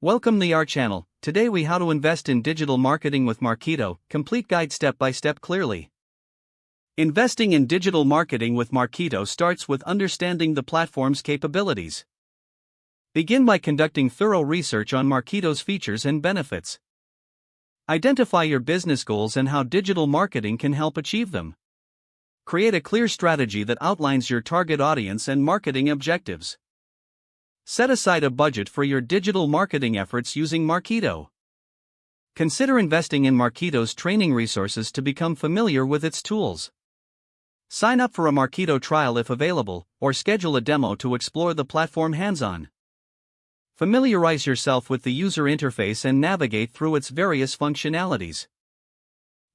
Welcome to our channel. Today we how to invest in digital marketing with Marketo, complete guide step by step clearly. Investing in digital marketing with Marketo starts with understanding the platform's capabilities. Begin by conducting thorough research on Marketo's features and benefits. Identify your business goals and how digital marketing can help achieve them. Create a clear strategy that outlines your target audience and marketing objectives. Set aside a budget for your digital marketing efforts using Marketo. Consider investing in Marketo's training resources to become familiar with its tools. Sign up for a Marketo trial if available, or schedule a demo to explore the platform hands-on. Familiarize yourself with the user interface and navigate through its various functionalities.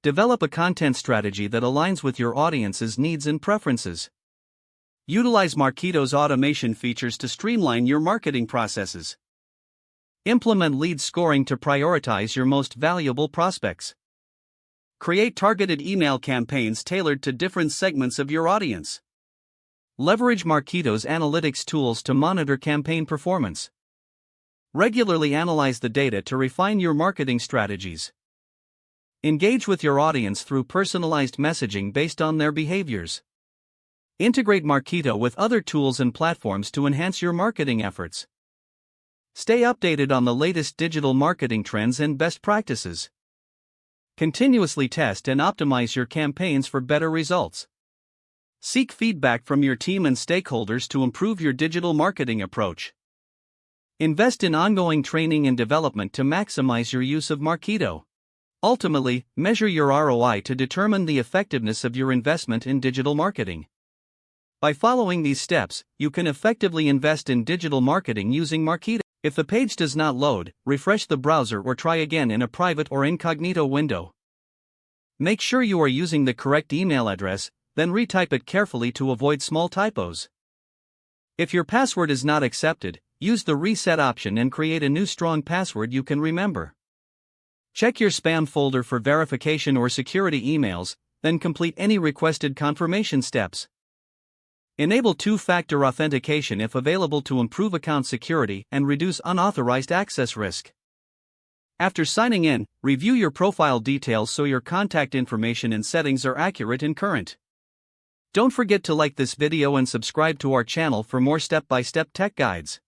Develop a content strategy that aligns with your audience's needs and preferences. Utilize Marketo's automation features to streamline your marketing processes. Implement lead scoring to prioritize your most valuable prospects. Create targeted email campaigns tailored to different segments of your audience. Leverage Marketo's analytics tools to monitor campaign performance. Regularly analyze the data to refine your marketing strategies. Engage with your audience through personalized messaging based on their behaviors. Integrate Marketo with other tools and platforms to enhance your marketing efforts. Stay updated on the latest digital marketing trends and best practices. Continuously test and optimize your campaigns for better results. Seek feedback from your team and stakeholders to improve your digital marketing approach. Invest in ongoing training and development to maximize your use of Marketo. Ultimately, measure your ROI to determine the effectiveness of your investment in digital marketing. By following these steps, you can effectively invest in digital marketing using Marketo. If the page does not load, refresh the browser or try again in a private or incognito window. Make sure you are using the correct email address, then retype it carefully to avoid small typos. If your password is not accepted, use the reset option and create a new strong password you can remember. Check your spam folder for verification or security emails, then complete any requested confirmation steps. Enable two-factor authentication if available to improve account security and reduce unauthorized access risk. After signing in, review your profile details so your contact information and settings are accurate and current. Don't forget to like this video and subscribe to our channel for more step-by-step tech guides.